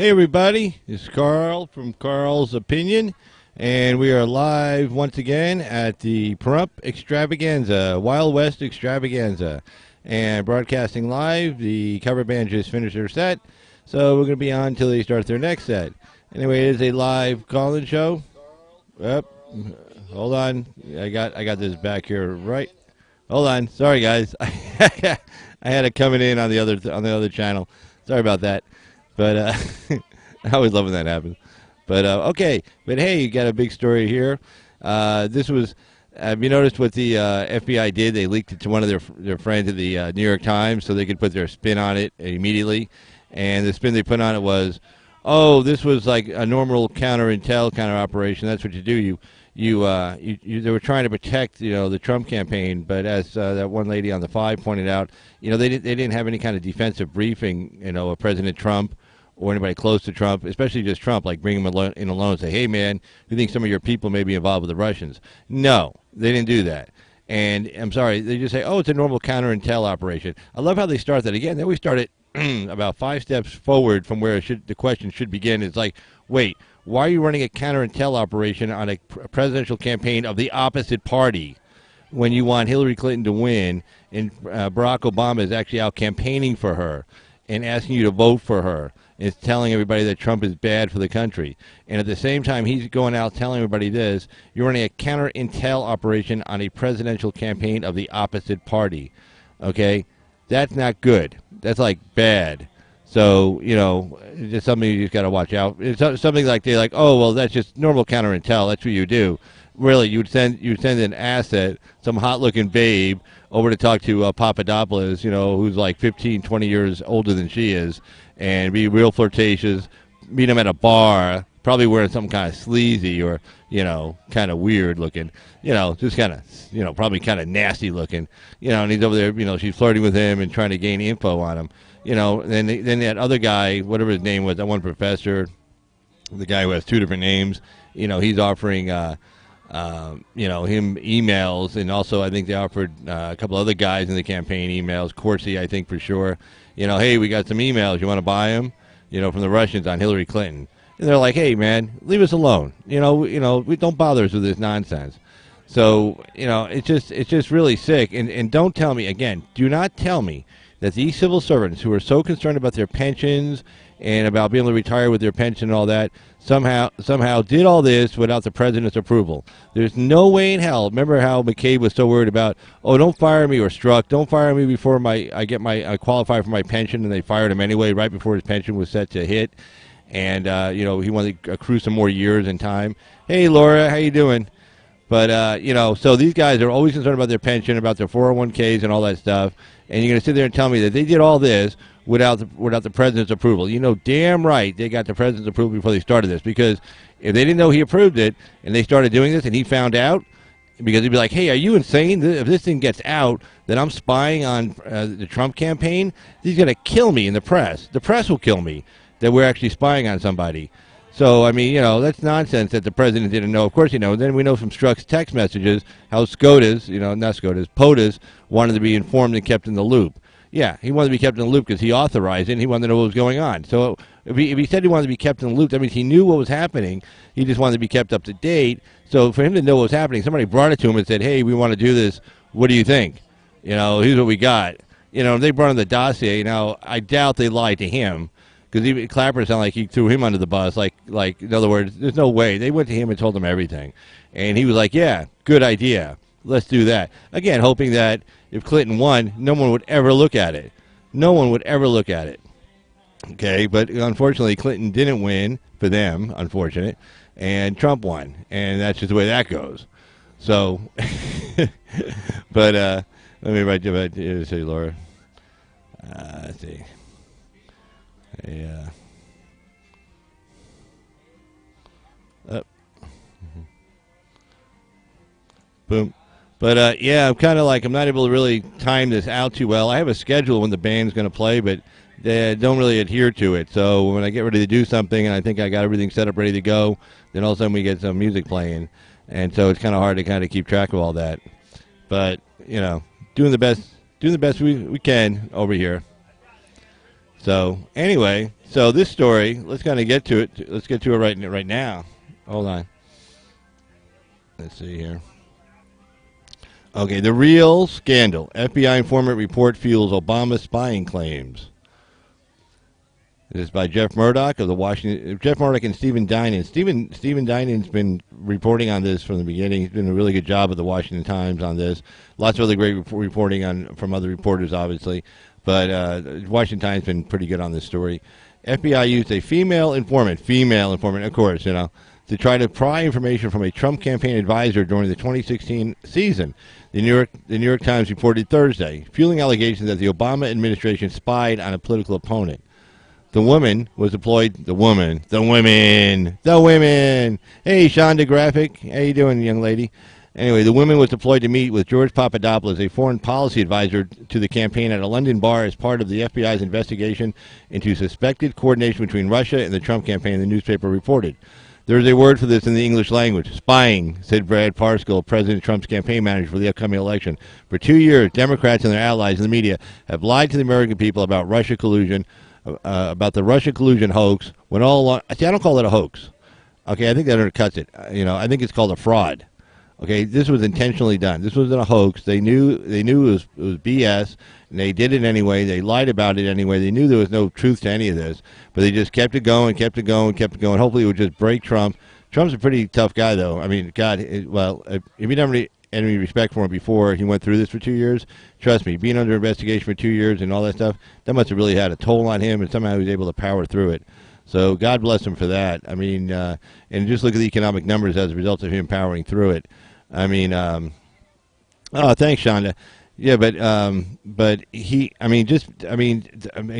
Hey everybody, it's Carl from Carl's Opinion, and we are live once again at the Pahrump Extravaganza, Wild West Extravaganza, and broadcasting live. The cover band just finished their set, so we're going to be on until they start their next set. Anyway, it is a live call-in show. Hold on, I got this back here right. Hold on, sorry guys, I had it coming in on the other channel. Sorry about that. But I always love when that happens. But okay. But hey, you got a big story here. This was. Have you noticed what the FBI did? They leaked it to one of their friends at the New York Times so they could put their spin on it immediately. And the spin they put on it was, oh, this was like a normal counter-intel kind of operation. That's what you do. They were trying to protect, the Trump campaign, but as that one lady on the 5 pointed out, they didn't have any kind of defensive briefing, of President Trump or anybody close to Trump, especially just Trump, like bring him in alone and say, hey, man, you think some of your people may be involved with the Russians? No, they didn't do that. And I'm sorry, they just say, oh, it's a normal counter-intel operation. I love how they start that again. Then we start it about 5 steps forward from where the question should begin. It's like, wait, why are you running a counter-intel operation on a presidential campaign of the opposite party when you want Hillary Clinton to win and Barack Obama is actually out campaigning for her and asking you to vote for her? Is telling everybody that Trump is bad for the country. And at the same time, he's going out telling everybody this. You're running a counter-intel operation on a presidential campaign of the opposite party. Okay? That's not good. That's like bad. So, it's just something you just got to watch out. It's something like they're like, oh, well, that's just normal counter-intel. That's what you do. Really, you'd send an asset, some hot-looking babe, over to talk to Papadopoulos, who's like 15, 20 years older than she is, and be real flirtatious, meet him at a bar, probably wearing some kind of sleazy or, kind of weird looking, just kind of, probably kind of nasty looking, and he's over there, she's flirting with him and trying to gain info on him, then that other guy, whatever his name was, that one professor, the guy who has 2 different names, he's offering, him emails, and also I think they offered a couple other guys in the campaign emails, Corsi, I think for sure, hey, we got some emails, you want to buy them, from the Russians on Hillary Clinton. And they're like, hey, man, leave us alone. We don't bother us with this nonsense. So, it's just really sick. And don't tell me, again, do not tell me that these civil servants who are so concerned about their pensions and about being able to retire with their pension and all that, somehow did all this without the president's approval. There's no way in hell. Remember how McCabe was so worried about, oh, don't fire me, or Strzok, don't fire me before I qualify for my pension, and they fired him anyway right before his pension was set to hit. And, he wanted to accrue some more years and time. Hey, Laura, how you doing? But, so these guys are always concerned about their pension, about their 401ks and all that stuff. And you're going to sit there and tell me that they did all this without the president's approval. Damn right they got the president's approval before they started this. Because if they didn't know he approved it and they started doing this and he found out, because he'd be like, hey, are you insane? If this thing gets out that I'm spying on the Trump campaign, he's going to kill me in the press. The press will kill me that we're actually spying on somebody. So, I mean, that's nonsense that the president didn't know. Of course, then we know from Strzok's text messages how SCOTUS, not SCOTUS, POTUS wanted to be informed and kept in the loop. Yeah, he wanted to be kept in the loop because he authorized it and he wanted to know what was going on. So if he said he wanted to be kept in the loop, that means he knew what was happening. He just wanted to be kept up to date. So for him to know what was happening, somebody brought it to him and said, hey, we want to do this. What do you think? Here's what we got. They brought him the dossier. Now, I doubt they lied to him. Because even Clapper sounded like he threw him under the bus. Like in other words, there's no way. They went to him and told him everything. And he was like, yeah, good idea. Let's do that. Again, hoping that if Clinton won, no one would ever look at it. No one would ever look at it. Okay, but unfortunately, Clinton didn't win for them, unfortunate. And Trump won. And that's just the way that goes. So, but let me write you back to say, Laura. Let's see. Yeah. Boom. But yeah, I'm kind of like I'm not able to really time this out too well. I have a schedule when the band's going to play, but they don't really adhere to it. So when I get ready to do something and I think I got everything set up ready to go, then all of a sudden we get some music playing, and so it's kind of hard to kind of keep track of all that. But doing the best we can over here. So anyway, so this story, let's kind of get to it. Let's get to it right now. Hold on. Let's see here. Okay, the real scandal. FBI informant report fuels Obama spying claims. This is by Jeff Murdoch of the Washington. Jeff Murdoch and Stephen Dinan. Stephen Dinan's been reporting on this from the beginning. He's doing a really good job at the Washington Times on this. Lots of other great reporting from other reporters, obviously. But Washington Times been pretty good on this story. FBI used a female informant, of course, to try to pry information from a Trump campaign advisor during the 2016 season. The New York Times reported Thursday, fueling allegations that the Obama administration spied on a political opponent. The woman was deployed. The women. Hey, Shonda Graphic, how you doing, young lady? Anyway, the woman was deployed to meet with George Papadopoulos, a foreign policy advisor to the campaign, at a London bar as part of the FBI's investigation into suspected coordination between Russia and the Trump campaign, the newspaper reported. There is a word for this in the English language. Spying, said Brad Parscale, President Trump's campaign manager for the upcoming election. For 2 years, Democrats and their allies in the media have lied to the American people about Russia collusion, about the Russia collusion hoax, when all along, see, I don't call it a hoax. Okay, I think that undercuts it. I think it's called a fraud. Okay, this was intentionally done. This wasn't a hoax. They knew it was BS, and they did it anyway. They lied about it anyway. They knew there was no truth to any of this, but they just kept it going. Hopefully it would just break Trump. Trump's a pretty tough guy, though. I mean, God, if you never had any respect for him before he went through this for 2 years, trust me, being under investigation for 2 years and all that stuff, that must have really had a toll on him, and somehow he was able to power through it. So God bless him for that. I mean, and just look at the economic numbers as a result of him powering through it. I mean, oh, thanks, Shonda. Yeah, but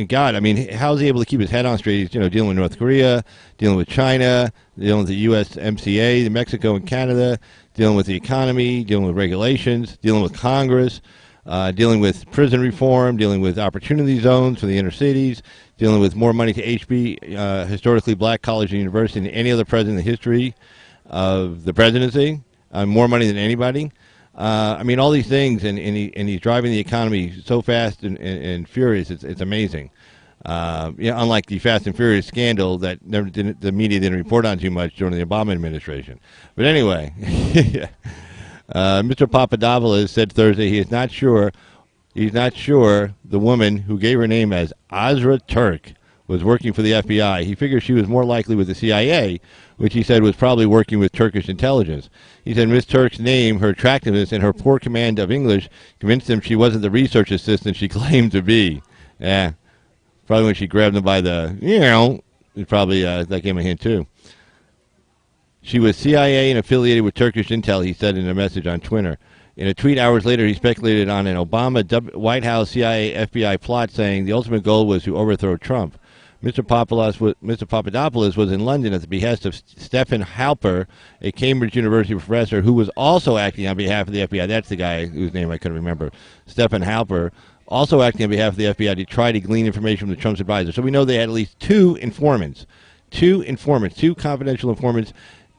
God, how is he able to keep his head on straight? He's, dealing with North Korea, dealing with China, dealing with the USMCA, the Mexico and Canada, dealing with the economy, dealing with regulations, dealing with Congress, dealing with prison reform, dealing with opportunity zones for the inner cities, dealing with more money to HB, historically black college and university, than any other president in the history of the presidency. More money than anybody. All these things, and he's driving the economy so fast and furious. It's amazing. Unlike the Fast and Furious scandal that the media didn't report on too much during the Obama administration. But anyway, Mr. Papadopoulos said Thursday he is not sure. He's not sure the woman who gave her name as Azra Turk was working for the FBI. He figured she was more likely with the CIA, which he said was probably working with Turkish intelligence. He said Ms. Turk's name, her attractiveness, and her poor command of English convinced him she wasn't the research assistant she claimed to be. Yeah, probably when she grabbed him by the, it probably that gave him a hint too. She was CIA and affiliated with Turkish intel, he said in a message on Twitter. In a tweet hours later, he speculated on an Obama White House CIA FBI plot, saying the ultimate goal was to overthrow Trump. Mr. Papadopoulos was in London at the behest of Stephen Halper, a Cambridge University professor who was also acting on behalf of the FBI. That's the guy whose name I couldn't remember. Stephen Halper, also acting on behalf of the FBI to try to glean information from the Trump's advisor. So we know they had at least two confidential informants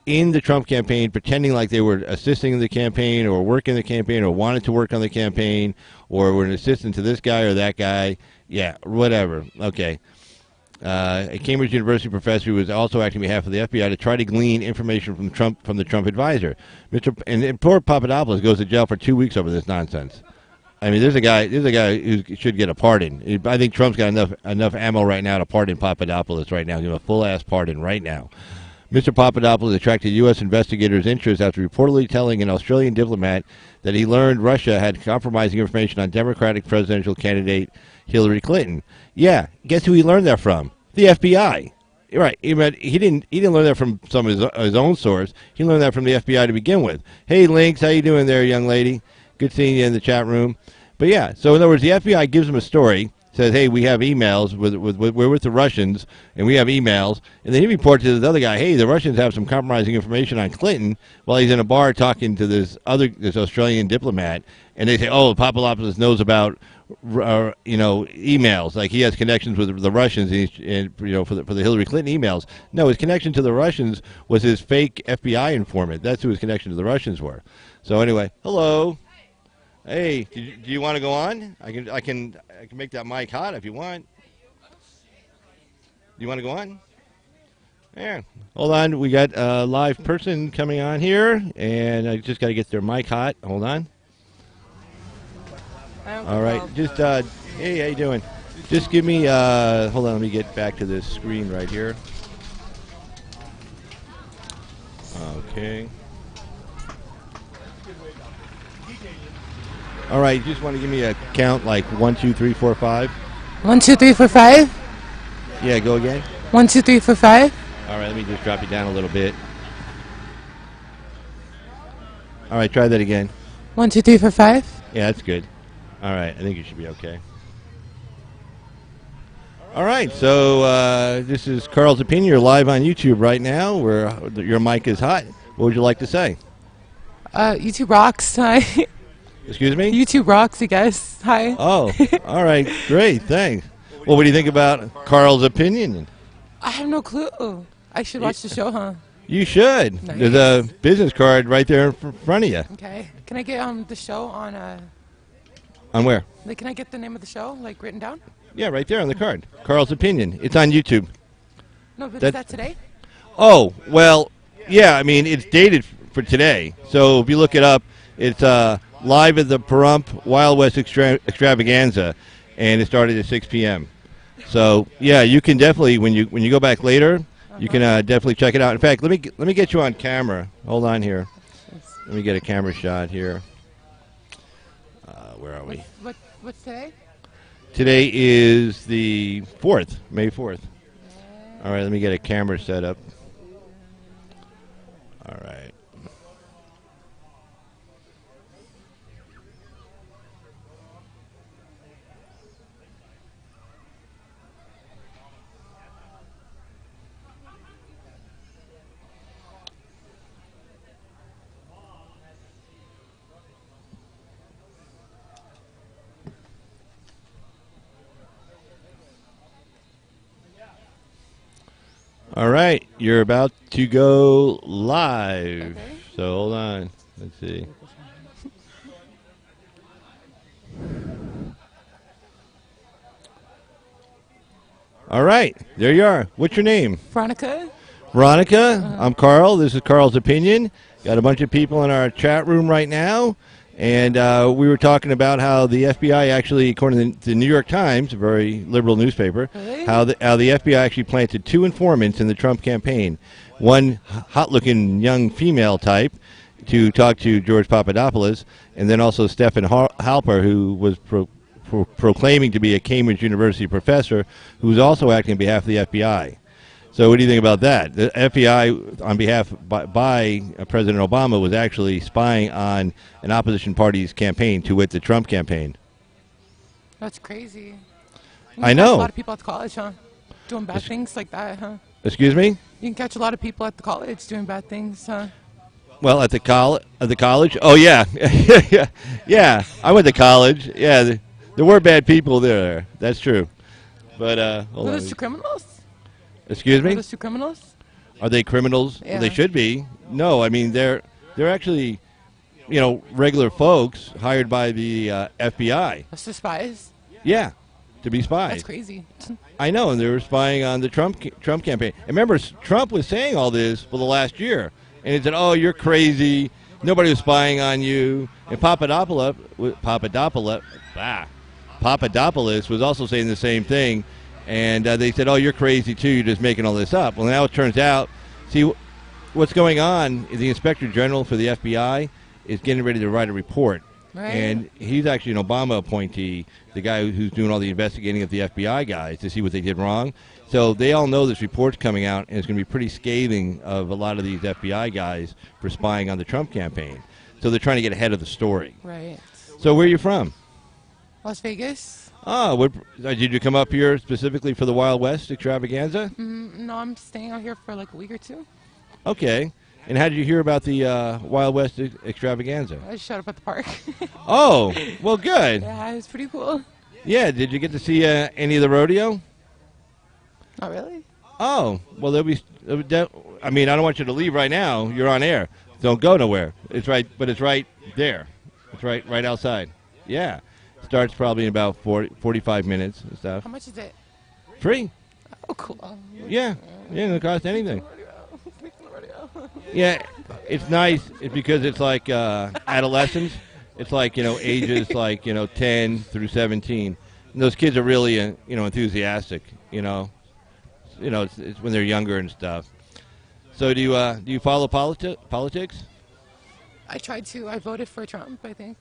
in the Trump campaign, pretending like they were assisting the campaign or working the campaign or wanted to work on the campaign or were an assistant to this guy or that guy. Yeah, whatever. Okay. A Cambridge University professor who was also acting on behalf of the FBI to try to glean information from the Trump advisor. And poor Papadopoulos goes to jail for 2 weeks over this nonsense. I mean, there's a guy who should get a pardon. I think Trump's got enough ammo right now to pardon Papadopoulos right now. Give him a full-ass pardon right now. Mr. Papadopoulos attracted U.S. investigators' interest after reportedly telling an Australian diplomat that he learned Russia had compromising information on Democratic presidential candidate Hillary Clinton. Yeah, guess who he learned that from? The FBI. Right. He didn't learn that from some of his own source. He learned that from the FBI to begin with. Hey, Lynx, how you doing there, young lady? Good seeing you in the chat room. But yeah, so in other words, the FBI gives him a story, says, hey, we have emails, we're with the Russians, and we have emails. And then he reports to this other guy, hey, the Russians have some compromising information on Clinton while he's in a bar talking to this Australian diplomat. And they say, oh, Papadopoulos knows about emails, like he has connections with the Russians, for the Hillary Clinton emails. No, his connection to the Russians was his fake FBI informant. That's who his connection to the Russians were. So anyway, hello. Hey, do you want to go on? I can make that mic hot if you want. You want to go on? Yeah. Hold on. We got a live person coming on here, and I just got to get their mic hot. Hold on. All right. Just, hey, how you doing? Just give me, hold on. Let me get back to this screen right here. Okay. All right. You just want to give me a count like 1, 2, 3, 4, 5? 1, 2, 3, 4, 5. Yeah, go again. 1, 2, 3, 4, 5. All right, let me just drop you down a little bit. All right, try that again. 1, 2, 3, 4, 5. Yeah, that's good. All right, I think you should be okay. All right, so this is Carl's Opinion. You're live on YouTube right now, where your mic is hot. What would you like to say? YouTube rocks. Hi. Excuse me? YouTube rocks, I guess. Hi. Oh, all right, great, thanks. Well, what do you think about Carl's Opinion? I have no clue. I should watch the show, huh? You should. Nice. There's a business card right there in front of you. Okay. Can I get the show on On where? Like, can I get the name of the show like written down? Yeah, right there on the card. Carl's Opinion. It's on YouTube. No, but is that today? Oh, well, yeah, I mean, it's dated for today. So if you look it up, it's live at the Pahrump Wild West Extravaganza, and it started at 6 p.m. So, yeah, you can definitely, when you go back later, you can definitely check it out. In fact, let me get you on camera. Hold on here. Let me get a camera shot here. Where are we? What's today? Today is the 4th, May 4th. All right, let me get a camera set up. All right. All right, you're about to go live. Okay. So hold on. Let's see. All right, there you are. What's your name? Veronica. Veronica. I'm Carl. This is Carl's Opinion. Got a bunch of people in our chat room right now. And we were talking about how the FBI actually, according to the New York Times, a very liberal newspaper, Really? how the FBI actually planted 2 informants in the Trump campaign. One hot-looking young female type to talk to George Papadopoulos, and then also Stephen Halper, who was proclaiming to be a Cambridge University professor, who was also acting on behalf of the FBI. So what do you think about that? The FBI, on behalf by President Obama, was actually spying on an opposition party's campaign, to wit, the Trump campaign. That's crazy. I know. A lot of people at the college, huh? Doing bad things like that, huh? Excuse me? You can catch a lot of people at the college doing bad things, huh? Well, at the college? Oh, yeah. Yeah, I went to college. Yeah, there were bad people there. That's true. But, hold Were on. those 2 criminals? Excuse me? Were those 2 criminals? Are they criminals? Yeah. Well, they should be. No, I mean, they're actually, regular folks hired by the FBI. That's the spies? Yeah, to be spies. That's crazy. I know, and they were spying on the Trump campaign. And remember, Trump was saying all this for the last year, and he said, "Oh, you're crazy. Nobody was spying on you." And Papadopoulos was also saying the same thing, and they said, "Oh, you're crazy too. You're just making all this up." Well, now it turns out, see, what's going on is the Inspector General for the FBI is getting ready to write a report. Right. And he's actually an Obama appointee, the guy who's doing all the investigating of the FBI guys to see what they did wrong. So they all know this report's coming out, and it's going to be pretty scathing of a lot of these FBI guys for spying on the Trump campaign. So they're trying to get ahead of the story. Right. So where are you from? Las Vegas? Oh, did you come up here specifically for the Wild West Extravaganza? No, I'm staying out here for like a week or 2. Okay. And how did you hear about the Wild West Extravaganza? I just showed up at the park. Oh, well, good. Yeah, it was pretty cool. Yeah, did you get to see any of the rodeo? Not really? Oh, well, I mean, I don't want you to leave right now. You're on air. Don't go nowhere. It's right there. It's right outside. Yeah. Starts probably in about 45 minutes and stuff. How much is it? Free. Oh, Oh, cool. Yeah, yeah, it doesn't cost anything. Speaking of rodeo. Yeah, it's nice. It's because it's like adolescents. It's like ages like 10 through 17. And those kids are really enthusiastic. It's when they're younger and stuff. So do you follow politics? I tried to. I voted for Trump, I think.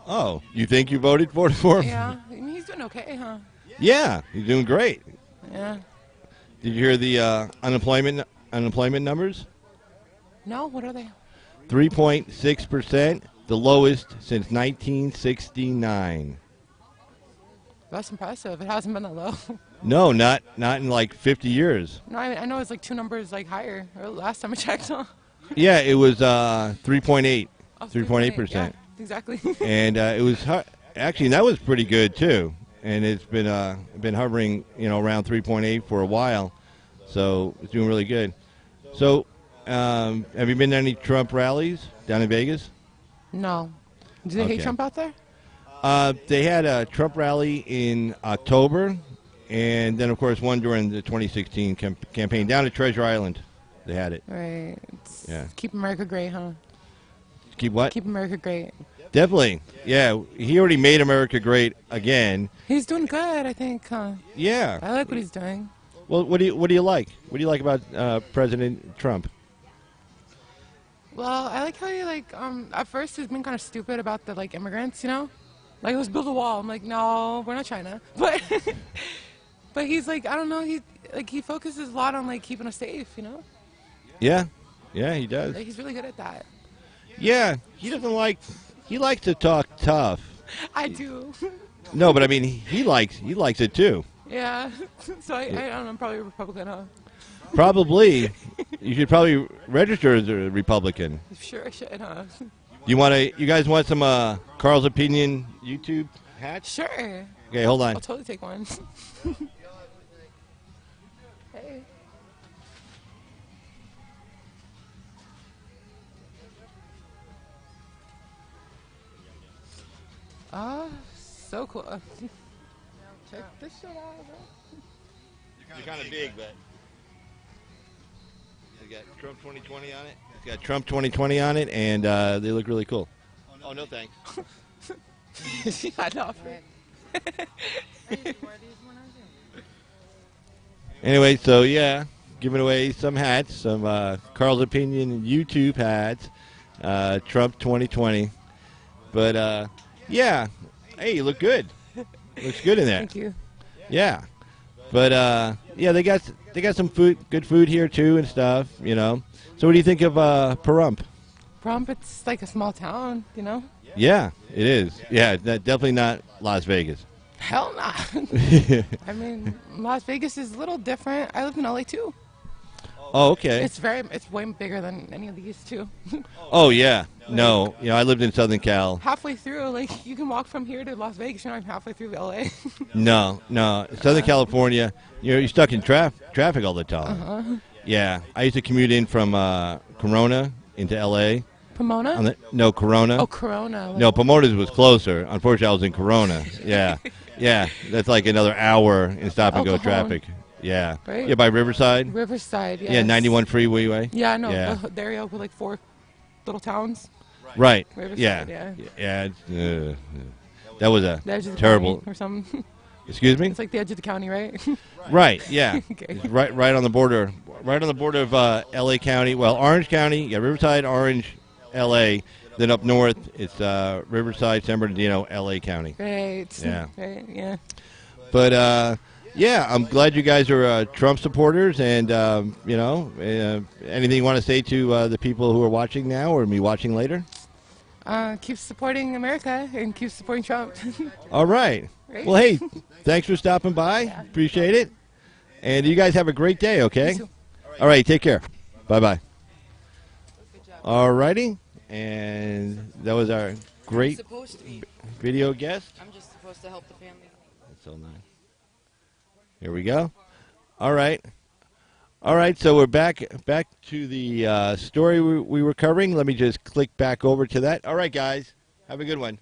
Oh, you think you voted for him? Yeah. I mean, he's doing okay, huh? Yeah, he's doing great. Yeah. Did you hear the unemployment numbers? No, what are they? 3.6%, the lowest since 1969. That's impressive. It hasn't been that low. No, not in like 50 years. No, I know it's like two numbers like higher. Or last time I checked, huh? Yeah, it was 3.8, Oh, 3.8%. Yeah, exactly. And it was actually that was pretty good too. And it's been hovering around 3.8 for a while, so it's doing really good. So, have you been to any Trump rallies down in Vegas? No. Do they hate Okay. Trump out there? They had a Trump rally in October, and then of course one during the 2016 campaign down at Treasure Island. They had it. Right. Yeah. Keep America great, huh? Keep what? Keep America great. Definitely. Yeah, he already made America great again. He's doing good, I think, huh? Yeah. I like what he's doing. Well, what do you like? What do you like about President Trump? Well, I like how he at first he's been kind of stupid about the immigrants, Like, let's build a wall. I'm like, no, we're not China. But but he's like, I don't know, he focuses a lot on keeping us safe, Yeah. Yeah, he does. Like, he's really good at that. Yeah, he likes to talk tough. I do. No, but I mean he likes it too. Yeah. So I don't know, I'm probably a Republican, huh? Probably. You should probably register as a Republican. Sure I should, huh? You guys want some Carl's Opinion YouTube hats? Sure. Okay, hold on. I'll totally take one. Hey. So cool. Check this shit out, bro. You're kind of big, but you got Trump 2020 on it. It's got Trump 2020 on it, and they look really cool. Oh, no thanks. She got off. Anyway, so yeah, giving away some hats, some Carl's Opinion YouTube hats, Trump 2020. But yeah, hey, you look good. Looks good in there. Thank you. Yeah, but yeah, they got some good food here too and stuff. So what do you think of Pahrump? Pahrump, it's like a small town, Yeah, it is. Yeah, definitely not Las Vegas. Hell nah. I mean, Las Vegas is a little different. I live in LA too. Oh, okay. It's way bigger than any of these too. Oh yeah. No, I lived in Southern Cal. Halfway through, you can walk from here to Las Vegas. You're not even halfway through LA. No, Southern California. You're stuck in traffic all the time. Yeah, I used to commute in from Corona into L.A. Pomona? No, Corona. Oh, Corona. No, Pomona's was closer. Unfortunately, I was in Corona. Yeah, yeah, that's like another hour in stop and go El Cajon. traffic. Yeah, Right? yeah, by Riverside. Riverside, yes. Yeah, 91 Freeway. Yeah, I know. Yeah. The area with 4 little towns. Right. Riverside, Yeah. yeah. Yeah. That was a The edge of the terrible. county or something. Excuse me. It's like the edge of the county, right? Right. Yeah. Okay. It's right on the border. Right on the border of L.A. County. Well, Orange County. Yeah, Riverside, Orange, L.A. Then up north, it's Riverside, San Bernardino, L.A. County. Right. Yeah. Right, yeah. But yeah, I'm glad you guys are Trump supporters, and anything you want to say to the people who are watching now or me watching later? Keep supporting America and keep supporting Trump. All right. Right? Well, hey, thanks for stopping by. Yeah. Appreciate it. And you guys have a great day, okay? You too. All right, take care. Bye-bye. All righty. And that was our great Supposed to be. video guest. I'm just supposed to help the family. That's so nice. Here we go. All right. All right, so we're back to the story we were covering. Let me just click back over to that. All right, guys. Have a good one.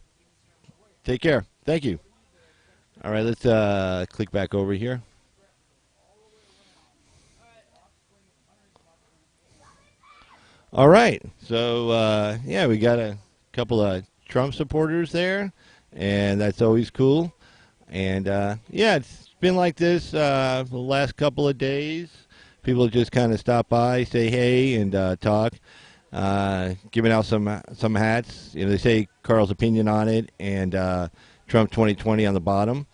Take care. Thank you. All right, let's click back over here. All right. So, yeah, we got a couple of Trump supporters there, and that's always cool. And, yeah, it's been like this the last couple of days. People just kind of stop by, say hey, and talk. Giving out some hats. You know, they say Carl's opinion on it, and Trump 2020 on the bottom.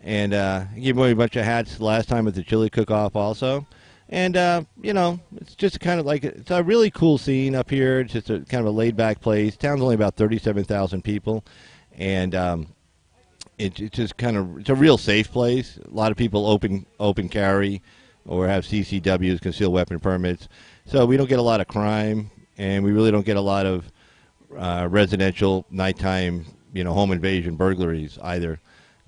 And gave away a bunch of hats last time at the chili cook-off also. And, you know, it's just kind of like, it's a really cool scene up here. It's just a kind of a laid-back place. Town's only about 37,000 people. And it's just kind of, it's a real safe place. A lot of people open carry or have CCWs, concealed weapon permits. So we don't get a lot of crime, and we really don't get a lot of residential nighttime, you know, home invasion burglaries either.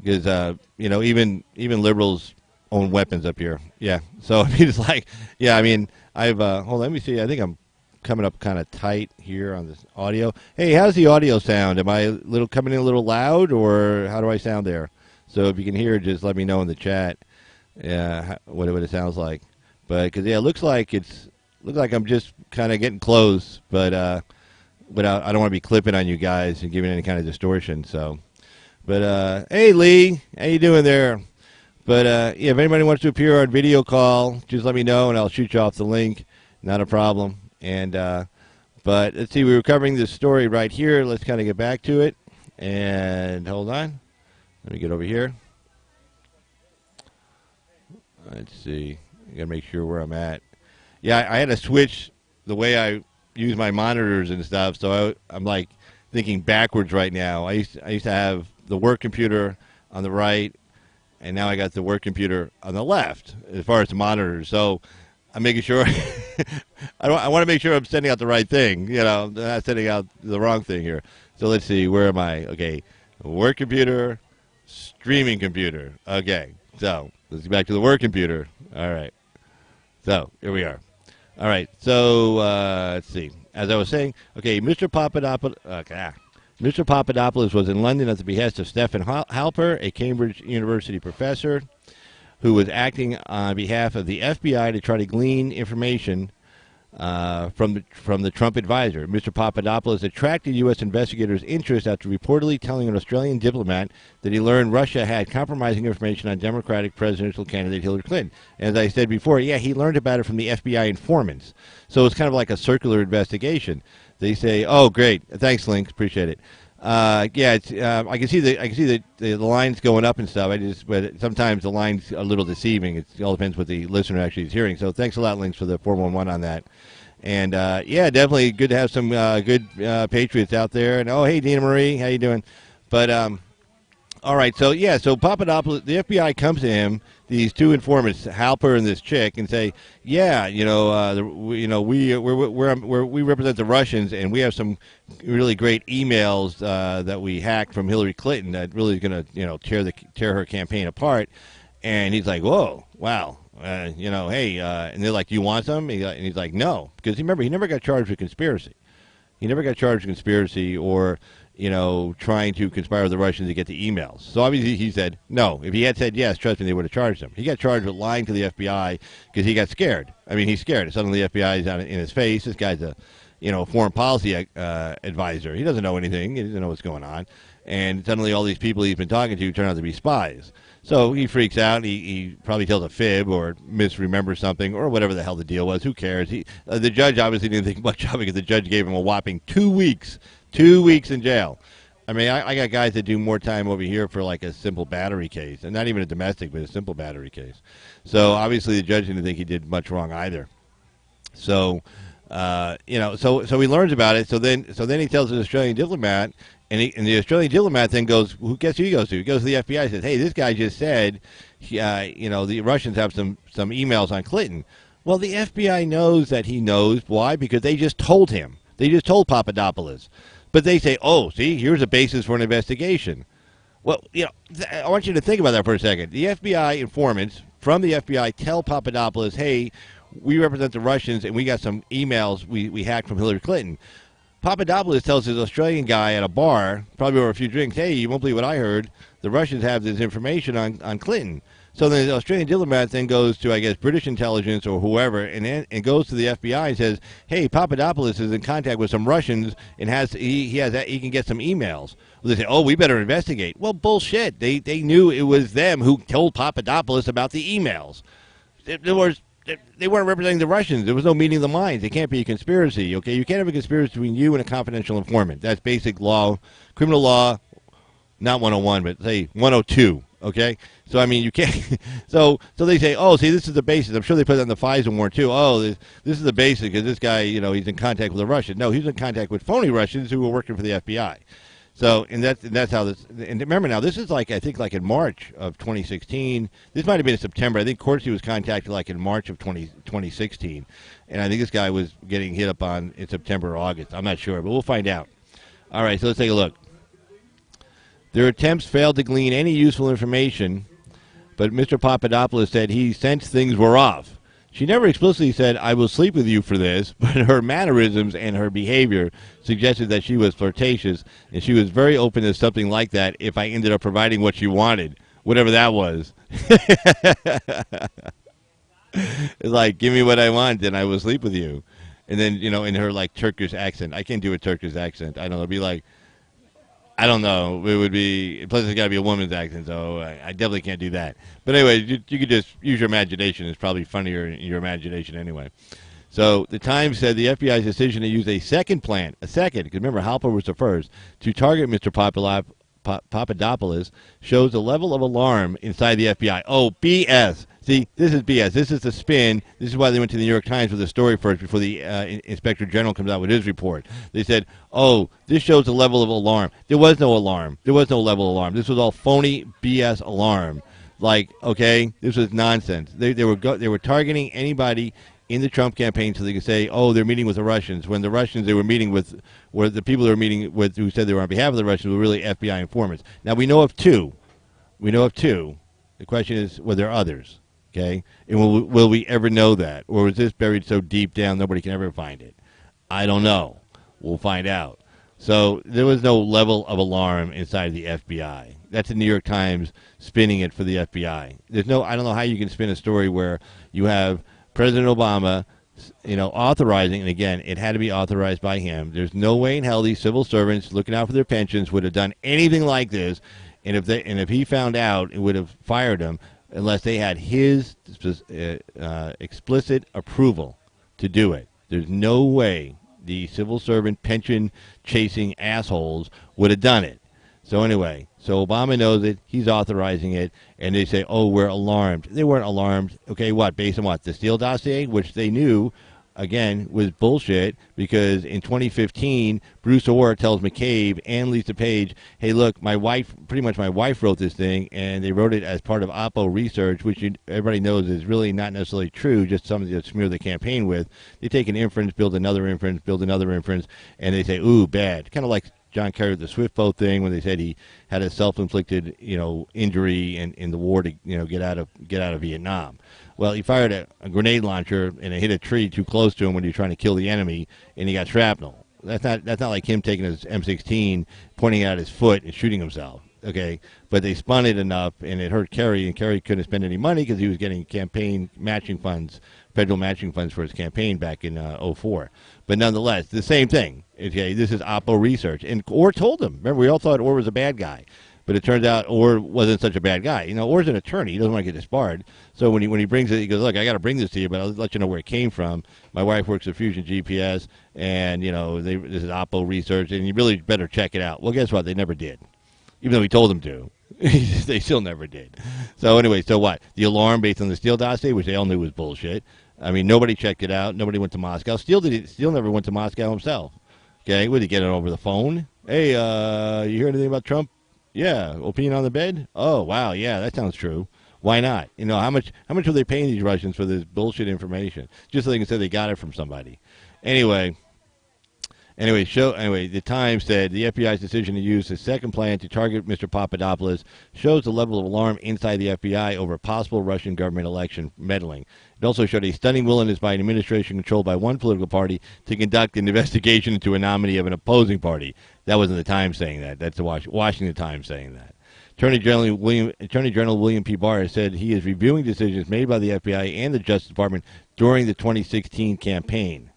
Because, you know, even liberals own weapons up here. Yeah. So, I mean, it's like, yeah, I mean, hold on, let me see. I think I'm coming up kind of tight here on this audio. Hey, how's the audio sound? Am I coming in a little loud, or how do I sound there? So if you can hear, just let me know in the chat what it sounds like. But, because, yeah, it looks like I'm just kind of getting close, but I don't want to be clipping on you guys and giving any kind of distortion, so. But, hey, Lee, how you doing there? But, yeah, if anybody wants to appear on video call, just let me know, and I'll shoot you off the link. Not a problem. And, but let's see, we were covering this story right here. Let's kind of get back to it. And hold on. Let me get over here. Let's see. I got to make sure where I'm at. Yeah, I had to switch the way I use my monitors and stuff, so I'm like thinking backwards right now. I used to have the work computer on the right, and now I got the work computer on the left as far as the monitors. So I'm making sure I want to make sure I'm sending out the right thing. You know, not sending out the wrong thing here. So let's see, where am I? Okay, work computer, streaming computer. Okay, so let's get back to the work computer. All right. So here we are. All right. So let's see. As I was saying, okay, Mr. Papadopoulos was in London at the behest of Stefan Halper, a Cambridge University professor, who was acting on behalf of the FBI to try to glean information from the Trump advisor. Mr. Papadopoulos attracted U.S. investigators' interest after reportedly telling an Australian diplomat that he learned Russia had compromising information on Democratic presidential candidate Hillary Clinton. As I said before, yeah, he learned about it from the FBI informants. So it's kind of like a circular investigation. They say, "Oh, great, thanks, Link, appreciate it." Yeah, it's, I can see the lines going up and stuff. But sometimes the lines are a little deceiving. It all depends what the listener actually is hearing. So thanks a lot, Links, for the 411 on that. And yeah, definitely good to have some good patriots out there. And oh, hey, Dina Marie, how you doing? But all right, so yeah, so Papadopoulos, the FBI comes to him, these two informants, Halper and this chick, and say, yeah, we represent the Russians, and we have some really great emails that we hacked from Hillary Clinton that really is going to tear her campaign apart. And he's like, whoa, wow, hey, and they're like, do you want some? And he's like, no, because remember, he never got charged with conspiracy. He never got charged with conspiracy or trying to conspire with the Russians to get the emails. So obviously he said no. If he had said yes, trust me, they would have charged him. He got charged with lying to the FBI because he got scared. I mean, he's scared. Suddenly the FBI is in his face. This guy's a, foreign policy advisor. He doesn't know anything. He doesn't know what's going on. And suddenly all these people he's been talking to turn out to be spies. So he freaks out. He probably tells a fib or misremembers something or whatever the hell the deal was. Who cares? The judge obviously didn't think much of it because the judge gave him a whopping 2 weeks. 2 weeks in jail. I mean, I got guys that do more time over here for like a simple battery case, and not even a domestic, but a simple battery case. So obviously the judge didn't think he did much wrong either. So, so he learns about it. So then he tells an Australian diplomat, and the Australian diplomat then goes, guess who he goes to? He goes to the FBI and says, hey, this guy just said, the Russians have some emails on Clinton. Well, the FBI knows that he knows. Why? Because they just told him. They just told Papadopoulos. But they say, oh, see, here's a basis for an investigation. Well, I want you to think about that for a second. The FBI informants from the FBI tell Papadopoulos, hey, we represent the Russians, and we got some emails we hacked from Hillary Clinton. Papadopoulos tells his Australian guy at a bar, probably over a few drinks, hey, you won't believe what I heard. The Russians have this information on Clinton. So the Australian diplomat then goes to, I guess, British intelligence or whoever, and goes to the FBI and says, "Hey, Papadopoulos is in contact with some Russians and he can get some emails." Well, they say, "Oh, we better investigate." Well, bullshit. They knew it was them who told Papadopoulos about the emails. They weren't representing the Russians. There was no meeting of the minds. It can't be a conspiracy. Okay, you can't have a conspiracy between you and a confidential informant. That's basic law, criminal law, not 101, but say 102. Okay, so I mean you can't. So they say, oh, see, this is the basis. I'm sure they put that in the FISA warrant too. Oh, this is the basis because this guy, he's in contact with the Russians. No, he's in contact with phony Russians who were working for the FBI. So and that's how this. And remember now, this is I think in March of 2016. This might have been in September. I think Corsi was contacted in March of 2016, and I think this guy was getting hit up on in September or August. I'm not sure, but we'll find out. All right, so let's take a look. Their attempts failed to glean any useful information, but Mr. Papadopoulos said he sensed things were off. She never explicitly said, "I will sleep with you for this," but her mannerisms and her behavior suggested that she was flirtatious, and she was very open to something like that if I ended up providing what she wanted, whatever that was. It's like, give me what I want, and I will sleep with you. And then, in her, Turkish accent. I can't do a Turkish accent. I don't know. It'd be like, I don't know. It would be, plus it's got to be a woman's accent, so I definitely can't do that. But anyway, you could just use your imagination. It's probably funnier in your imagination anyway. So the Times said the FBI's decision to use a second plan, because remember, Halper was the first, to target Mr. Papadopoulos shows a level of alarm inside the FBI. Oh, BS. See, this is BS. This is the spin. This is why they went to the New York Times with the story first before the Inspector General comes out with his report. They said, oh, this shows a level of alarm. There was no alarm. There was no level of alarm. This was all phony BS alarm. Okay, this was nonsense. They were targeting anybody in the Trump campaign so they could say, oh, they're meeting with the Russians, when the Russians they were meeting with, were the people they were meeting with who said they were on behalf of the Russians were really FBI informants. Now, we know of two. The question is, were there others? Okay? And will we ever know that? Or was this buried so deep down nobody can ever find it? I don't know. We'll find out. So there was no level of alarm inside the FBI. That's the New York Times spinning it for the FBI. I don't know how you can spin a story where you have President Obama, authorizing, and again, it had to be authorized by him. There's no way in hell these civil servants looking out for their pensions would have done anything like this, and if he found out, it would have fired him unless they had his explicit approval to do it. There's no way the civil servant pension chasing assholes would have done it. So anyway, Obama knows it. He's authorizing it, and they say, "Oh, we're alarmed." They weren't alarmed. Okay, what? Based on what? The Steele dossier, which they knew, again, was bullshit because in 2015, Bruce Orr tells McCabe and Lisa Page, "Hey, look, my wife wrote this thing, and they wrote it as part of Oppo research, which everybody knows is really not necessarily true, just something to smear the campaign with." They take an inference, build another inference, and they say, "Ooh, bad." Kind of like John Kerry with the Swift boat thing when they said he had a self-inflicted, injury in the war to, get out of Vietnam. Well, he fired a grenade launcher and it hit a tree too close to him when he was trying to kill the enemy, and he got shrapnel. That's not like him taking his M16, pointing it at his foot and shooting himself. Okay, but they spun it enough and it hurt Kerry, and Kerry couldn't spend any money because he was getting campaign matching funds, federal matching funds for his campaign back in 2004. But nonetheless, the same thing. Okay, this is Oppo research, and Orr told him. Remember, we all thought Orr was a bad guy, but it turns out Orr wasn't such a bad guy. Orr's an attorney; he doesn't want to get disbarred. So when he brings it, he goes, "Look, I got to bring this to you, but I'll let you know where it came from. My wife works at Fusion GPS, and this is Oppo research, and you really better check it out." Well, guess what? They never did, even though he told them to. They still never did. So anyway, so what? The alarm based on the Steele dossier, which they all knew was bullshit. I mean, nobody checked it out. Nobody went to Moscow. Steele never went to Moscow himself. Okay, would he get it over the phone? Hey, you hear anything about Trump? Yeah, opinion on the bed? Oh, wow, yeah, that sounds true. Why not? How much were they paying these Russians for this bullshit information? Just so they can say they got it from somebody. Anyway, the Times said the FBI's decision to use a second plan to target Mr. Papadopoulos shows the level of alarm inside the FBI over possible Russian government election meddling. It also showed a stunning willingness by an administration controlled by one political party to conduct an investigation into a nominee of an opposing party. That wasn't the Times saying that. That's the Washington Times saying that. Attorney General William P. Barr said he is reviewing decisions made by the FBI and the Justice Department during the 2016 campaign.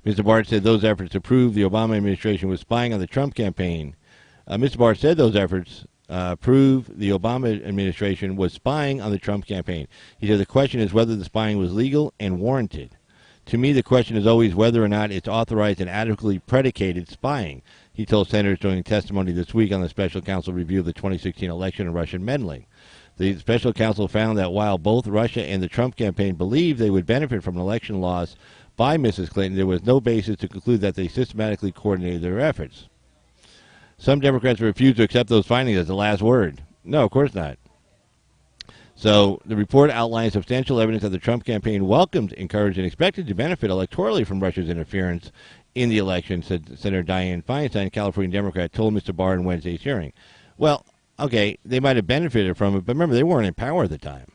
Mr. Barr said those efforts to prove the Obama administration was spying on the Trump campaign. Mr. Barr said those efforts prove the Obama administration was spying on the Trump campaign. He said the question is whether the spying was legal and warranted. To me, the question is always whether or not it's authorized and adequately predicated spying, he told senators during testimony this week on the special counsel review of the 2016 election and Russian meddling. The special counsel found that while both Russia and the Trump campaign believed they would benefit from an election loss by Mrs. Clinton, there was no basis to conclude that they systematically coordinated their efforts. Some Democrats refuse to accept those findings as the last word. No, of course not. So the report outlines substantial evidence that the Trump campaign welcomed, encouraged, and expected to benefit electorally from Russia's interference in the election, said Senator Dianne Feinstein, California Democrat, told Mr. Barr in Wednesday's hearing. Well, okay, they might have benefited from it, but remember, they weren't in power at the time.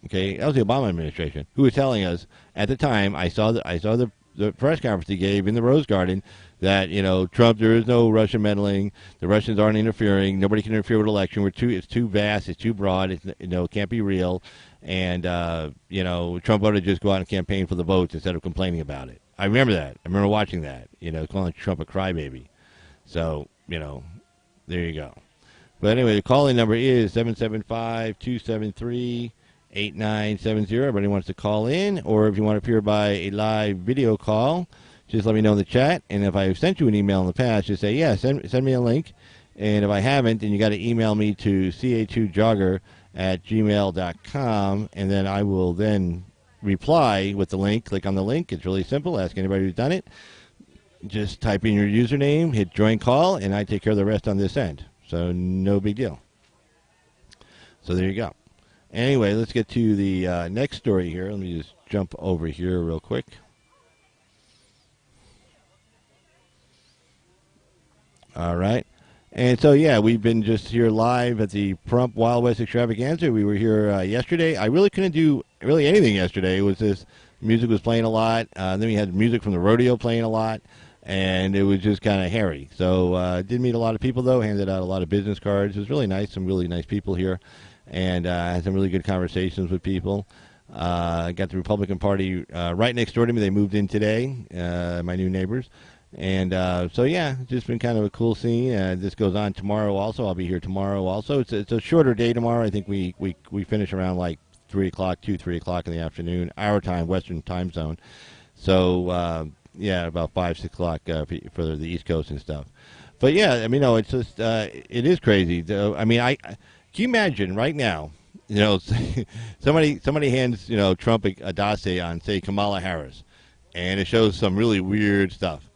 Okay, that was the Obama administration who was telling us at the time. I saw the press conference he gave in the Rose Garden that, Trump, there is no Russian meddling. The Russians aren't interfering. Nobody can interfere with election. It's too vast. It's too broad. It can't be real. And, Trump ought to just go out and campaign for the votes instead of complaining about it. I remember that. I remember watching that, calling Trump a crybaby. So, there you go. But anyway, the call-in number is 775-273-8970. Everybody wants to call in, or if you want to appear by a live video call, just let me know in the chat. And if I've sent you an email in the past, just say, yeah, send me a link. And if I haven't, then you got to email me to ca2jogger@gmail.com, and then I will then reply with the link. Click on the link. It's really simple. Ask anybody who's done it. Just type in your username, hit join call, and I take care of the rest on this end. So no big deal. So there you go. Anyway, let's get to the next story here. Let me just jump over here real quick. All right. And so, yeah, we've been just here live at the Pahrump Wild West Extravaganza. We were here yesterday. I really couldn't do really anything yesterday. It was just music was playing a lot. Then we had music from the rodeo playing a lot. And it was just kind of hairy. So did meet a lot of people, though. Handed out a lot of business cards. It was really nice. Some really nice people here. And had some really good conversations with people. Got the Republican Party right next door to me. They moved in today, my new neighbors. And so, yeah, just been kind of a cool scene. This goes on tomorrow also. I'll be here tomorrow also. It's a shorter day tomorrow. I think we finish around like 3 o'clock, 3 o'clock in the afternoon, our time, Western time zone. So, yeah, about 5, 6 o'clock for the East Coast and stuff. But, yeah, I mean, no, it's just, it is crazy. I mean, can you imagine right now, somebody hands, Trump a dossier on, say, Kamala Harris, and it shows some really weird stuff.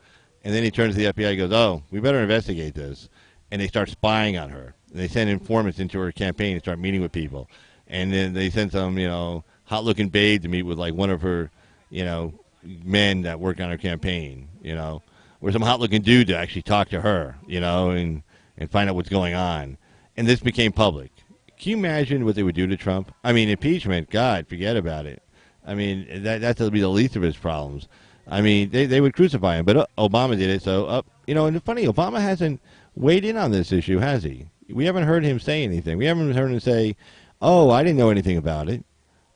And then he turns to the FBI and goes, oh, we better investigate this. And they start spying on her. And they send informants into her campaign and start meeting with people. And then they send some, hot-looking babe to meet with, like, one of her, men that work on her campaign, or some hot-looking dude to actually talk to her, and find out what's going on. And this became public. Can you imagine what they would do to Trump? I mean, impeachment, God, forget about it. I mean, that would be the least of his problems. I mean, they would crucify him, but Obama did it. So, and it's funny, Obama hasn't weighed in on this issue, has he? We haven't heard him say anything. We haven't heard him say, oh, I didn't know anything about it.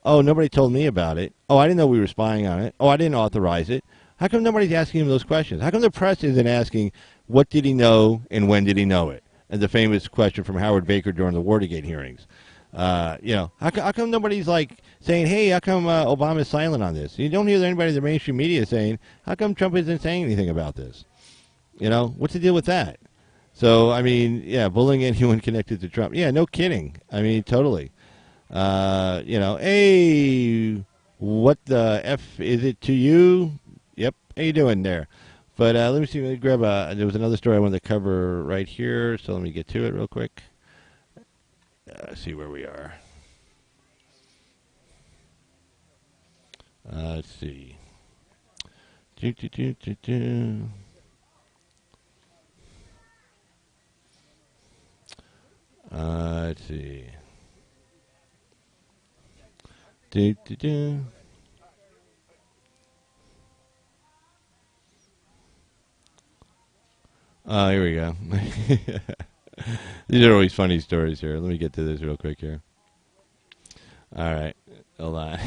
Oh, nobody told me about it. Oh, I didn't know we were spying on it. Oh, I didn't authorize it. How come nobody's asking him those questions? How come the press isn't asking, what did he know and when did he know it? And the famous question from Howard Baker during the Watergate hearings. How come nobody's like saying, hey, how come Obama's silent on this? You don't hear anybody in the mainstream media saying, how come Trump isn't saying anything about this? What's the deal with that? So, I mean, yeah, bullying anyone connected to Trump. Yeah, no kidding. I mean, totally. Hey, what the F is it to you? Yep, how you doing there? But let me see, let me grab there was another story I wanted to cover right here, so let me get to it real quick. See where we are. Let's see. Let's see. Here we go. These are always funny stories here. Let me get to this real quick here. All right. Hold on.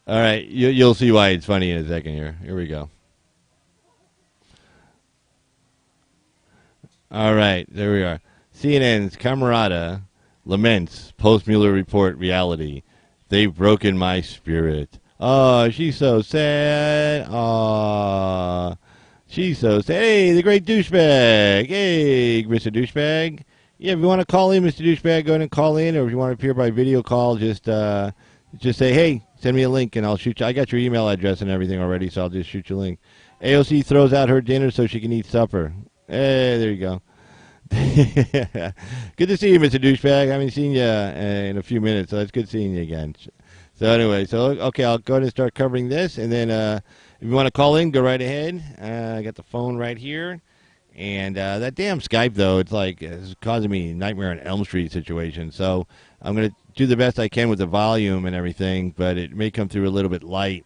All right. You'll see why it's funny in a second here. Here we go. All right. There we are. CNN's Camarada laments post-Mueller report reality. They've broken my spirit. Oh, she's so sad. Oh, she's so sad. Hey, the great douchebag. Hey, Mr. Douchebag. Yeah, if you want to call in, Mr. Douchebag, go ahead and call in. Or if you want to appear by video call, just say, hey, send me a link, and I'll shoot you. I got your email address and everything already, so I'll just shoot you a link. AOC throws out her dinner so she can eat supper. Hey, there you go. Good to see you, Mr. Douchebag. I haven't seen you in a few minutes, so it's good seeing you again. So anyway, okay, I'll go ahead and start covering this, and then if you want to call in, go right ahead. I got the phone right here. And that damn Skype, though, it's causing me a Nightmare on Elm Street situation. So I'm going to do the best I can with the volume and everything, but it may come through a little bit light.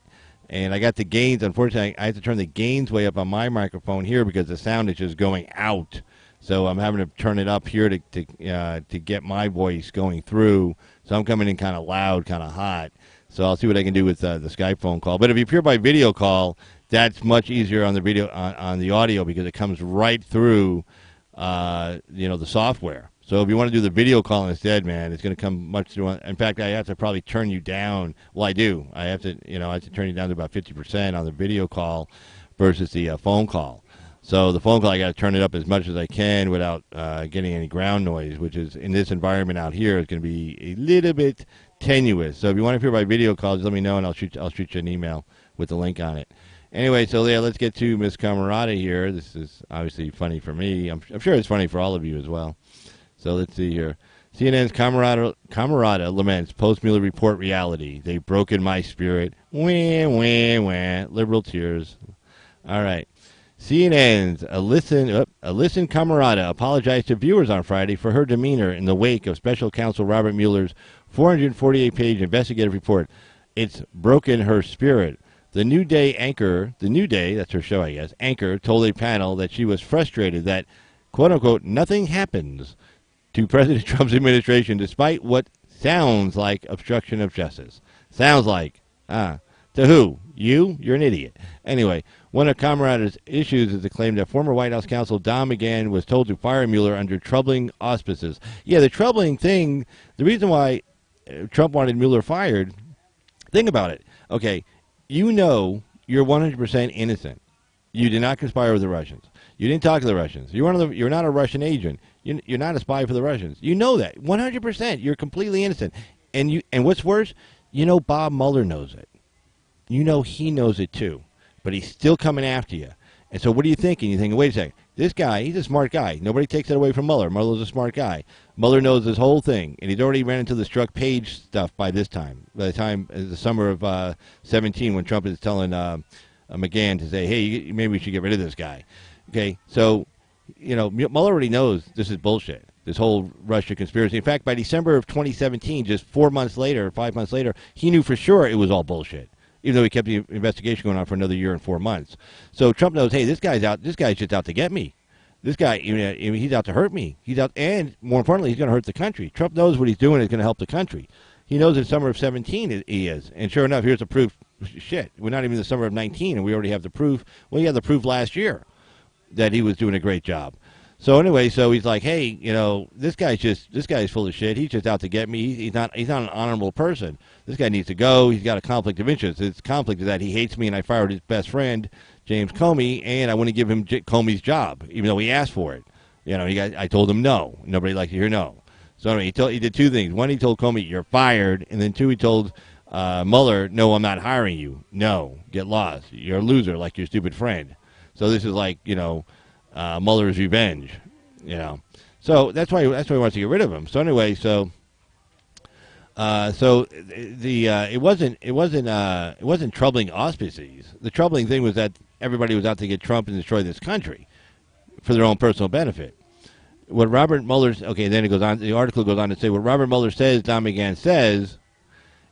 And I got the gains. Unfortunately, I have to turn the gains way up on my microphone here because the sound is just going out. So I'm having to turn it up here to get my voice going through. So I'm coming in kind of loud, kind of hot. So I'll see what I can do with the Skype phone call. But if you appear by video call, that's much easier on the video on the audio because it comes right through, the software. So if you want to do the video call instead, man, it's going to come much through. In fact, I have to probably turn you down. Well, I do. I have to turn you down to about 50% on the video call versus the phone call. So the phone call, I got to turn it up as much as I can without getting any ground noise, which is in this environment out here is going to be a little bit tenuous. So if you want to appear by video call, just let me know, and I'll shoot you an email with the link on it. Anyway, so yeah, let's get to Miss Camarada here. This is obviously funny for me. I'm sure it's funny for all of you as well. So let's see here. CNN's Camarada laments post-Mueller report reality. They've broken my spirit. Wah, wah, wah. Liberal tears. All right. CNN's Alyson Camarada apologized to viewers on Friday for her demeanor in the wake of Special Counsel Robert Mueller's 448-page investigative report. It's broken her spirit. The New Day, that's her show, I guess, anchor told a panel that she was frustrated that, quote-unquote, nothing happens to President Trump's administration despite what sounds like obstruction of justice. Sounds like. To who? You? You're an idiot. Anyway, one of Camarada's issues is the claim that former White House counsel Don McGahn was told to fire Mueller under troubling auspices. Yeah, the troubling thing, the reason why Trump wanted Mueller fired, think about it. Okay, you know you're 100% innocent. You did not conspire with the Russians. You didn't talk to the Russians. You're not a Russian agent. You're not a spy for the Russians. You know that 100%. You're completely innocent. And what's worse, Bob Mueller knows it. He knows it too. But he's still coming after you. And so what are you thinking? You're thinking, wait a second. This guy, he's a smart guy. Nobody takes that away from Mueller. Mueller's a smart guy. Mueller knows this whole thing, and he's already ran into the struck page stuff by this time. By the time, the summer of 17, when Trump is telling McGahn to say, hey, maybe we should get rid of this guy. Okay, so, Mueller already knows this is bullshit, this whole Russia conspiracy. In fact, by December of 2017, just 5 months later, he knew for sure it was all bullshit, even though he kept the investigation going on for another year and 4 months. So Trump knows, hey, this guy's just out to get me. This guy, he's out to hurt me. He's out, and more importantly, he's going to hurt the country. Trump knows what he's doing is going to help the country. He knows in summer of 17 he is. And sure enough, here's the proof. Shit, we're not even in the summer of 19, and we already have the proof. Well, he had the proof last year that he was doing a great job. So anyway, so he's like, hey, this guy's full of shit. He's just out to get me. He's not an honorable person. This guy needs to go. He's got a conflict of interest. His conflict is that he hates me, and I fired his best friend, James Comey, and I want to give him Comey's job, even though he asked for it. I told him no. Nobody likes to hear no. So anyway, he did two things. One, he told Comey, you're fired, and then two, he told Mueller, no, I'm not hiring you. No, get lost. You're a loser like your stupid friend. So this is like, Mueller's revenge, So that's why he wants to get rid of him. So anyway, it wasn't troubling auspices. The troubling thing was that everybody was out to get Trump and destroy this country for their own personal benefit. What Robert Mueller's then it goes on. The article goes on to say what Robert Mueller says. Don McGahn says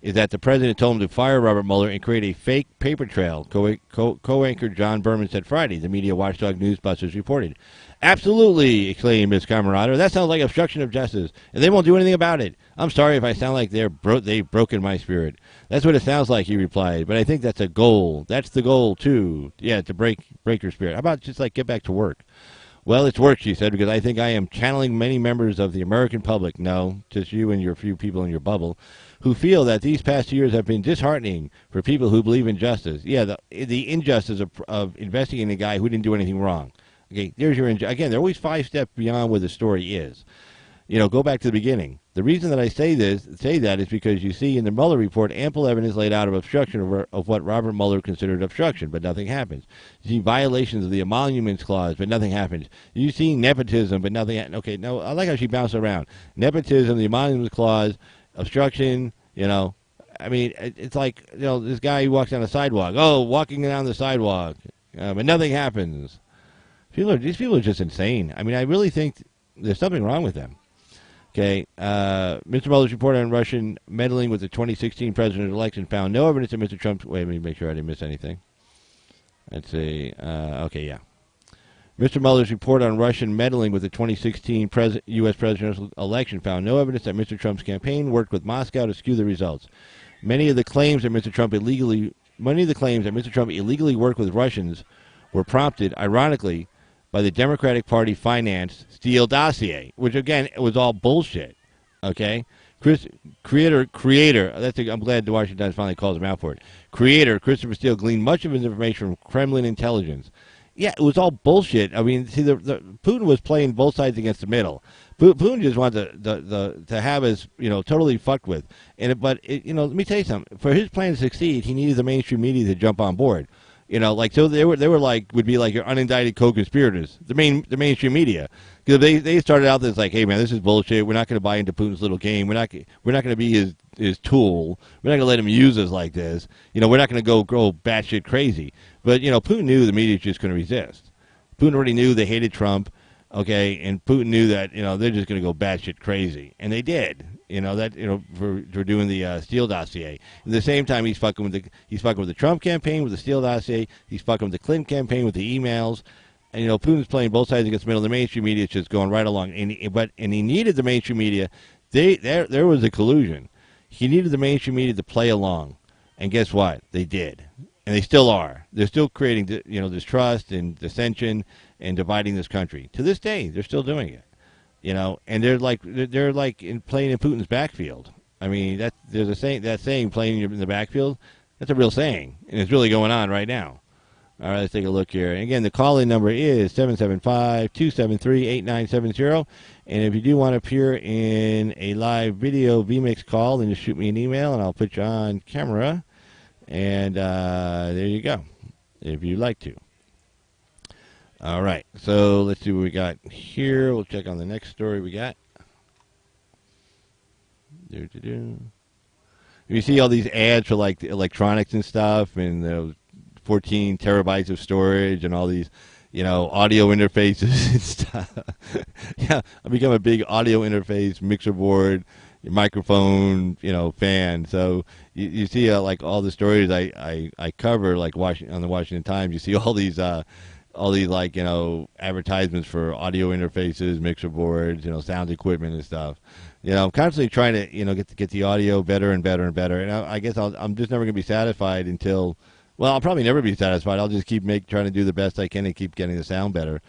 is that the president told him to fire Robert Mueller and create a fake paper trail, co-anchor John Berman said Friday, the media watchdog Newsbusters reported. Absolutely, exclaimed Miss Camerata. That sounds like obstruction of justice, and they won't do anything about it. I'm sorry if I sound like they've broken my spirit. That's what it sounds like, he replied. But I think that's a goal. That's the goal, too. Yeah, to break your spirit. How about just, like, get back to work? Well, it's work, she said, because I think I am channeling many members of the American public, no, just you and your few people in your bubble, who feel that these past years have been disheartening for people who believe in justice. Yeah, the injustice of investigating a guy who didn't do anything wrong. Okay, there's your again. They're always 5 steps beyond where the story is. Go back to the beginning. The reason that I say that is because you see in the Mueller report ample evidence laid out of obstruction of what Robert Mueller considered obstruction, but nothing happens. You see violations of the emoluments clause, but nothing happens. You see nepotism, but nothing. Okay, no, I like how she bounced around. Nepotism, the emoluments clause, obstruction. I mean, it's like this guy who walks down the sidewalk. Oh, walking down the sidewalk, but nothing happens. These people are just insane. I mean, I really think there's something wrong with them. Okay, Mr. Mueller's report on Russian meddling with the 2016 presidential election found no evidence that Mr. Trump's... Wait, let me make sure I didn't miss anything. Let's see. Okay, yeah. Mr. Mueller's report on Russian meddling with the 2016 U.S. presidential election found no evidence that Mr. Trump's campaign worked with Moscow to skew the results. Many of the claims that Mr. Trump illegally worked with Russians were prompted, ironically, by the Democratic Party financed Steele dossier, which again was all bullshit. Okay, creator. I'm glad the Washington Times finally calls him out for it. Creator Christopher Steele gleaned much of his information from Kremlin intelligence. Yeah, it was all bullshit. I mean, see, the Putin was playing both sides against the middle. Putin just wanted to have us, totally fucked with. But let me tell you something. For his plan to succeed, he needed the mainstream media to jump on board. So they were like would be like your unindicted co-conspirators, the mainstream media, because they started out this like, hey man, this is bullshit. We're not going to buy into Putin's little game. We're not going to be his tool. We're not going to let him use us like this. We're not going to go batshit crazy. But Putin knew the media was just going to resist. Putin already knew they hated Trump. Okay, and Putin knew that they're just going to go batshit crazy, and they did. For doing the Steele dossier. At the same time, he's fucking with the Trump campaign with the Steele dossier. He's fucking with the Clinton campaign with the emails. And Putin's playing both sides against the middle. The mainstream media is just going right along. And he needed the mainstream media. There was a collusion. He needed the mainstream media to play along, and guess what? They did, and they still are. They're still creating distrust and dissension and dividing this country. To this day, they're still doing it. And they're like playing in Putin's backfield. I mean, there's a saying, that saying, playing in the backfield, that's a real saying, and it's really going on right now. All right, let's take a look here. And again, the call-in number is 775-273-8970. And if you do want to appear in a live video VMix call, then just shoot me an email, and I'll put you on camera. And there you go, if you'd like to. All right, so let's see what we got here. We'll check on the next story we got. You see all these ads for like electronics and stuff, and 14 terabytes of storage, and all these, audio interfaces and stuff. Yeah, I've become a big audio interface, mixer board, microphone, fan. So you see like all the stories I cover, like on the Washington Times. You see all these like advertisements for audio interfaces, mixer boards, sound equipment and stuff. I'm constantly trying to get the audio better and better and better. And I guess I'm just never going to be satisfied until, well, I'll probably never be satisfied. I'll just keep trying to do the best I can and keep getting the sound better.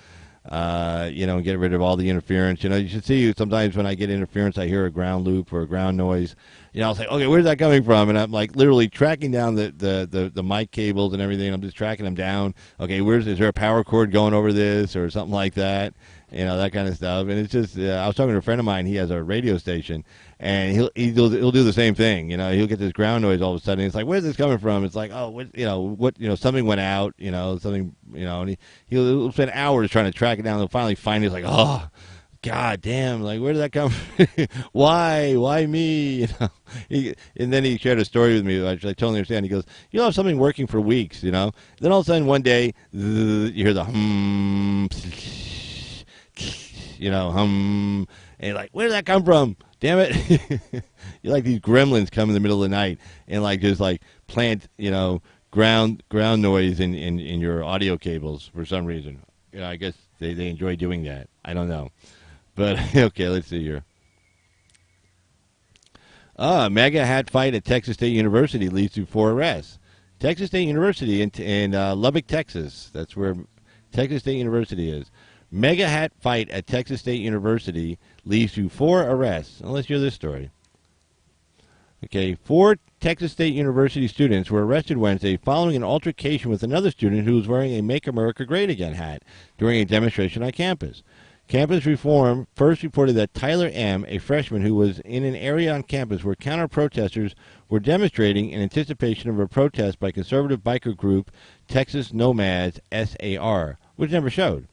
And get rid of all the interference. You should see sometimes when I get interference, I hear a ground loop or a ground noise. I'll say, okay, where's that coming from? And I'm like literally tracking down the mic cables and everything. I'm just tracking them down. Okay, is there a power cord going over this or something like that? That kind of stuff. And it's just, I was talking to a friend of mine. He has a radio station, and he'll do the same thing. He'll get this ground noise all of a sudden. It's like, where's this coming from? It's like, oh, something went out. Something. And he'll spend hours trying to track it down. He'll finally find it. It's like, oh, God damn! Like, where did that come from? Why me? And then he shared a story with me, which I totally understand. He goes, "You'll have something working for weeks, Then all of a sudden, one day, you hear the hum, hum, and you're like, where did that come from? Damn it! You're like these gremlins come in the middle of the night and just plant, ground noise in your audio cables for some reason. I guess They enjoy doing that. I don't know. But, okay, let's see here. Mega hat fight at Texas State University leads to 4 arrests. Texas State University in Lubbock, Texas. That's where Texas State University is. Mega hat fight at Texas State University leads to 4 arrests. Now, let's hear this story. Okay, 4 Texas State University students were arrested Wednesday following an altercation with another student who was wearing a Make America Great Again hat during a demonstration on campus. Campus Reform first reported that Tyler M., a freshman who was in an area on campus where counter-protesters were demonstrating in anticipation of a protest by conservative biker group Texas Nomads, SAR, which never showed.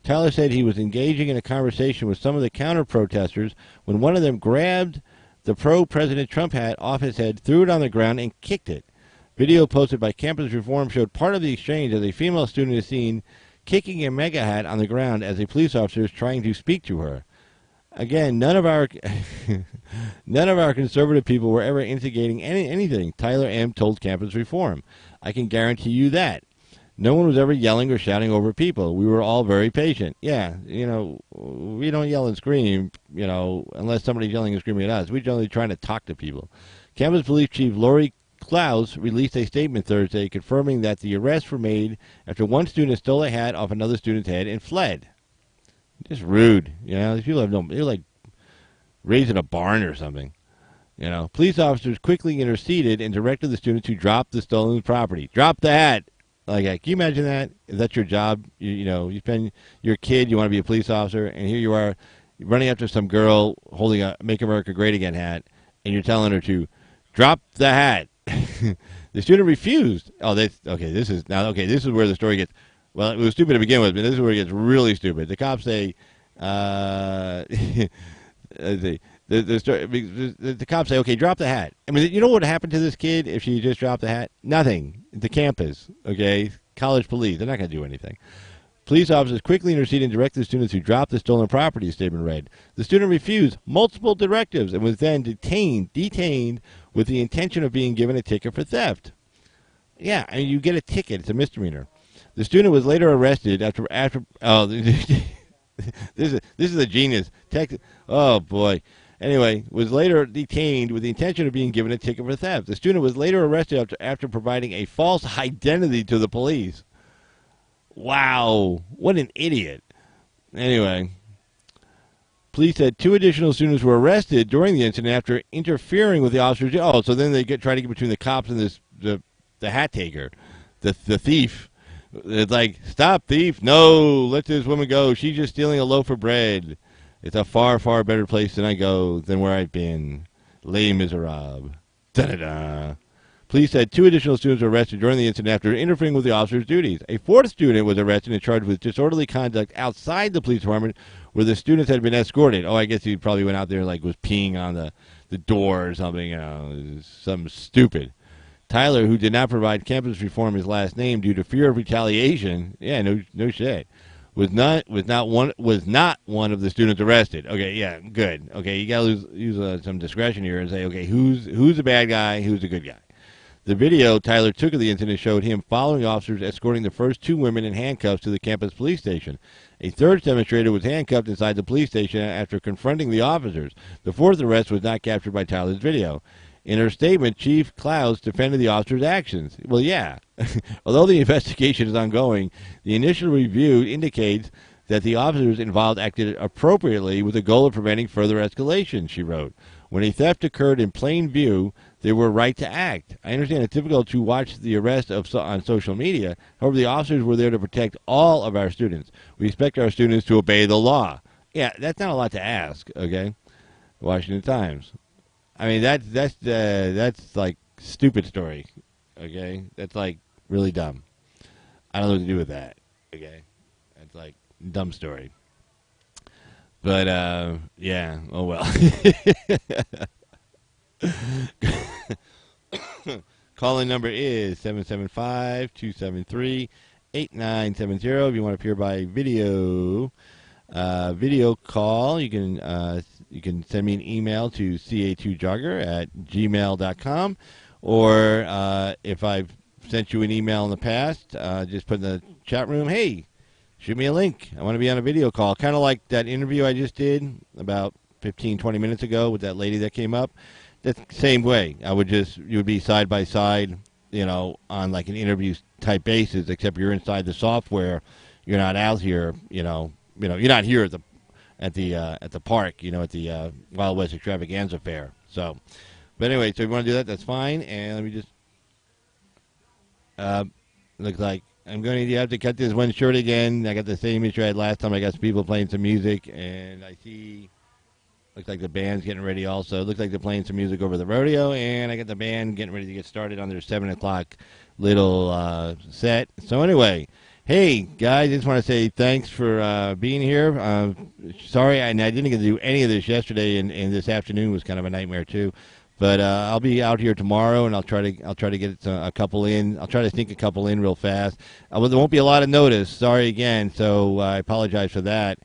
Tyler said he was engaging in a conversation with some of the counter-protesters when one of them grabbed the pro-President Trump hat off his head, threw it on the ground, and kicked it. Video posted by Campus Reform showed part of the exchange as a female student is seen kicking a mega hat on the ground as a police officer is trying to speak to her. Again, none of our conservative people were ever instigating anything, Tyler M. told Campus Reform. I can guarantee you that. No one was ever yelling or shouting over people. We were all very patient. Yeah, we don't yell and scream, unless somebody's yelling and screaming at us. We're generally trying to talk to people. Campus Police Chief Lori Klaus released a statement Thursday confirming that the arrests were made after one student stole a hat off another student's head and fled. Just rude. These people they're like raising a barn or something. Police officers quickly interceded and directed the student to drop the stolen property. Drop the hat. Like, can you imagine that? If that's your job, you spend your kid, you want to be a police officer, and here you are running after some girl holding a Make America Great Again hat, and you're telling her to drop the hat. The student refused. This is where the story gets, well, it was stupid to begin with, but this is where it gets really stupid. The cops say, the cops say, okay, drop the hat. I mean, you know what happened to this kid if she just dropped the hat? Nothing. The campus, okay? College police. They're not going to do anything. Police officers quickly interceded and directed the students to drop the stolen property, statement read. The student refused multiple directives and was then detained with the intention of being given a ticket for theft. Yeah, I mean, you get a ticket. It's a misdemeanor. The student was later arrested after this is a genius. Oh, boy. Anyway, was later detained with the intention of being given a ticket for theft. The student was later arrested after providing a false identity to the police. Wow, what an idiot. Anyway, police said 2 additional students were arrested during the incident after interfering with the officers. Oh, so then they try to get between the cops and the hat taker, the thief. It's like, stop, thief. No, let this woman go. She's just stealing a loaf of bread. It's a far, far better place than where I've been. Les Miserables. Da-da-da. Police said 2 additional students were arrested during the incident after interfering with the officer's duties. A 4th student was arrested and charged with disorderly conduct outside the police department where the students had been escorted. Oh, I guess he probably went out there and was peeing on the door or something. Something stupid. Tyler, who did not provide Campus Reform his last name due to fear of retaliation, yeah, no shit, was not one of the students arrested. Okay, yeah, good. Okay, you gotta use some discretion here and say, okay, who's the bad guy, who's the good guy. The video Tyler took of the incident showed him following officers escorting the first 2 women in handcuffs to the campus police station. A 3rd demonstrator was handcuffed inside the police station after confronting the officers. The 4th arrest was not captured by Tyler's video. In her statement, Chief Klaus defended the officers' actions. Well, yeah. Although the investigation is ongoing, the initial review indicates that the officers involved acted appropriately with the goal of preventing further escalation, she wrote. When a theft occurred in plain view, they were right to act. I understand it's difficult to watch the arrest on social media. However, the officers were there to protect all of our students. We expect our students to obey the law. Yeah, that's not a lot to ask, okay? Washington Times. I mean, that's like stupid story, okay? That's like really dumb. I don't know what to do with that, okay? That's like dumb story. But, yeah, oh well. Call-in number is 775-273-8970 if you want to appear by video call. You can send me an email to ca2jogger@gmail.com, or if I've sent you an email in the past, just put in the chat room, hey, shoot me a link. I want to be on a video call. Kind of like that interview I just did about 15, 20 minutes ago with that lady that came up. That's the same way. You would be side by side, on like an interview type basis, except you're inside the software. You're not out here, you're not here at the park, at the Wild West Extravaganza fair. So, but anyway, so if you want to do that, that's fine. And let me just, looks like I'm going to have to cut this one short again. I got the same issue I had last time. I got some people playing some music, and I see, looks like the band's getting ready also. Looks like they're playing some music over the rodeo, and I got the band getting ready to get started on their 7 o'clock little set. So anyway, hey, guys, I just want to say thanks for being here. Sorry, I didn't get to do any of this yesterday, and this afternoon was kind of a nightmare, too. But I'll be out here tomorrow, and I'll try to get a couple in. I'll try to sneak a couple in real fast. There won't be a lot of notice. Sorry again, so I apologize for that.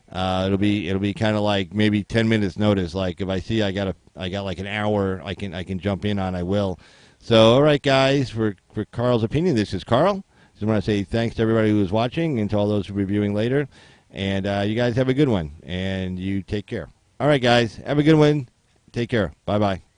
It'll be kind of like maybe 10 minutes notice. Like if I see I got like an hour, I can jump in on. I will. So all right, guys. For Carl's opinion, this is Carl. Just want to say thanks to everybody who was watching and to all those who are reviewing later. And you guys have a good one, and you take care. All right, guys, have a good one. Take care. Bye bye.